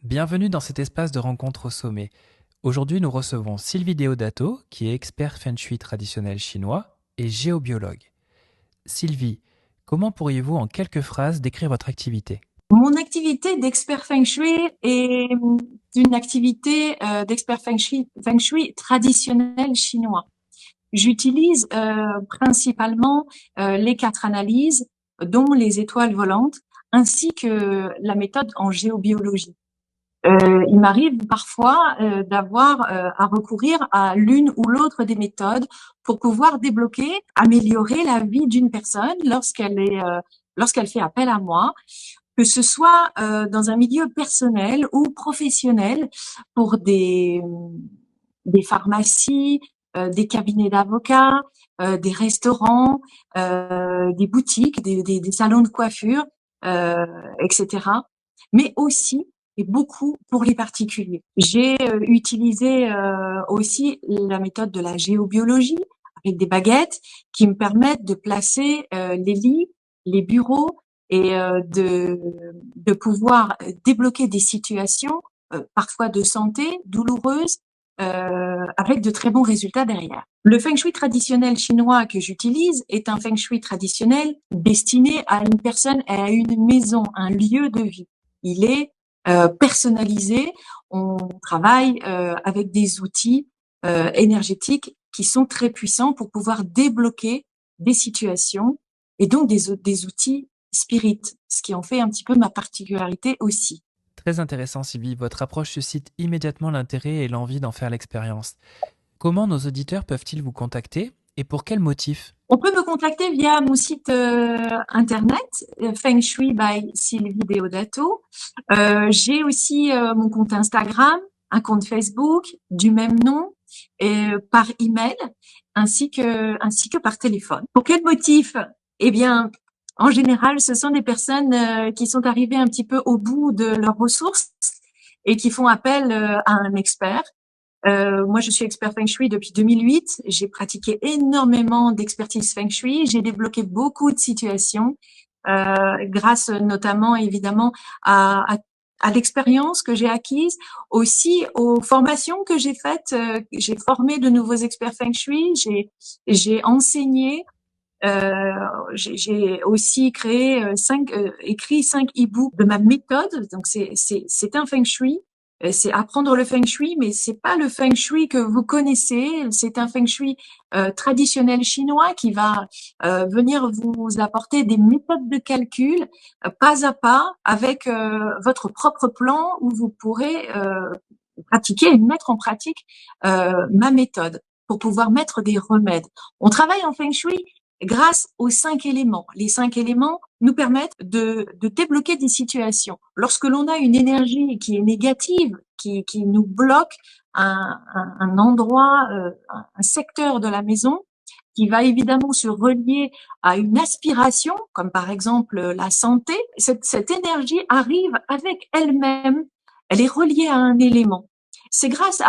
Bienvenue dans cet espace de rencontre au sommet. Aujourd'hui, nous recevons Sylvie Deodato, qui est expert Feng Shui traditionnel chinois et géobiologue. Sylvie, comment pourriez-vous en quelques phrases décrire votre activité? Mon activité d'expert Feng Shui est une activité d'expert Feng Shui traditionnel chinois. J'utilise principalement les 4 analyses, dont les étoiles volantes, ainsi que la méthode en géobiologie. Il m'arrive parfois d'avoir à recourir à l'une ou l'autre des méthodes pour pouvoir débloquer, améliorer la vie d'une personne lorsqu'elle fait appel à moi, que ce soit dans un milieu personnel ou professionnel, pour des pharmacies, des cabinets d'avocats, des restaurants, des boutiques, des salons de coiffure, etc. Mais aussi et beaucoup pour les particuliers. J'ai utilisé aussi la méthode de la géobiologie avec des baguettes qui me permettent de placer les lits, les bureaux, et de pouvoir débloquer des situations parfois de santé douloureuses, avec de très bons résultats derrière. Le feng shui traditionnel chinois que j'utilise est un feng shui traditionnel destiné à une personne, à une maison, un lieu de vie. Il est personnalisé. On travaille avec des outils énergétiques qui sont très puissants pour pouvoir débloquer des situations, et donc des outils spirit, ce qui en fait un petit peu ma particularité aussi. Très intéressant, Sylvie. Votre approche suscite immédiatement l'intérêt et l'envie d'en faire l'expérience. Comment nos auditeurs peuvent-ils vous contacter et pour quel motif? On peut me contacter via mon site internet, Feng Shui by Sylvie Deodato. J'ai aussi mon compte Instagram, un compte Facebook du même nom, par email, ainsi que par téléphone. Pour quel motif? Eh bien, en général, ce sont des personnes qui sont arrivées un petit peu au bout de leurs ressources et qui font appel à un expert. Moi, je suis expert Feng Shui depuis 2008. J'ai pratiqué énormément d'expertise Feng Shui. J'ai débloqué beaucoup de situations, grâce notamment, évidemment, à l'expérience que j'ai acquise, aussi aux formations que j'ai faites. J'ai formé de nouveaux experts Feng Shui. J'ai enseigné. Euh, j'ai aussi créé écrit 5 e-books de ma méthode. Donc c'est un Feng Shui. C'est apprendre le Feng Shui, mais c'est pas le Feng Shui que vous connaissez. C'est un Feng Shui traditionnel chinois qui va venir vous apporter des méthodes de calcul pas à pas, avec votre propre plan, où vous pourrez pratiquer et mettre en pratique ma méthode pour pouvoir mettre des remèdes. On travaille en Feng Shui grâce aux 5 éléments. Les 5 éléments nous permettent de débloquer des situations. Lorsque l'on a une énergie qui est négative, qui nous bloque un endroit, un secteur de la maison, qui va évidemment se relier à une aspiration, comme par exemple la santé, cette énergie arrive avec elle-même, elle est reliée à un élément. C'est grâce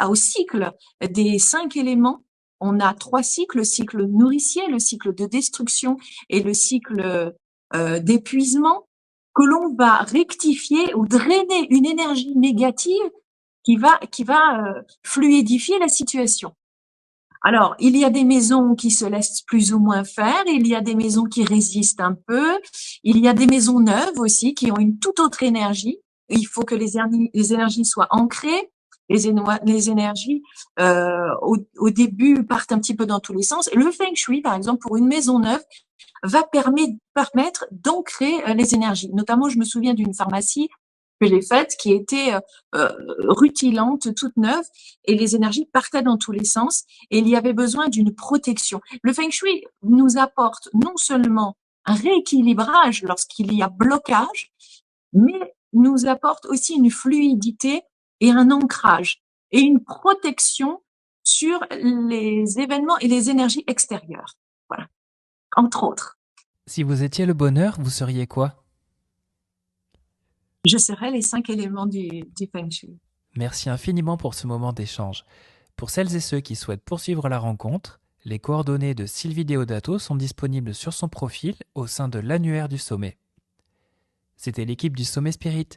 au cycle des 5 éléments. On a 3 cycles: le cycle nourricier, le cycle de destruction et le cycle d'épuisement, que l'on va rectifier ou drainer une énergie négative qui va fluidifier la situation. Alors, il y a des maisons qui se laissent plus ou moins faire, il y a des maisons qui résistent un peu, il y a des maisons neuves aussi qui ont une toute autre énergie. Il faut que les énergies soient ancrées. Les énergies au début partent un petit peu dans tous les sens. Et le feng shui, par exemple, pour une maison neuve, va permettre d'ancrer les énergies. Notamment, je me souviens d'une pharmacie que j'ai faite qui était rutilante, toute neuve, et les énergies partaient dans tous les sens, et il y avait besoin d'une protection. Le feng shui nous apporte non seulement un rééquilibrage lorsqu'il y a blocage, mais nous apporte aussi une fluidité et un ancrage et une protection sur les événements et les énergies extérieures. Voilà, entre autres. Si vous étiez le bonheur, vous seriez quoi? Je serai les 5 éléments du feng shui. Merci infiniment pour ce moment d'échange. Pour celles et ceux qui souhaitent poursuivre la rencontre, les coordonnées de Sylvie Deodato sont disponibles sur son profil au sein de l'annuaire du sommet. C'était l'équipe du Sommet Spirit.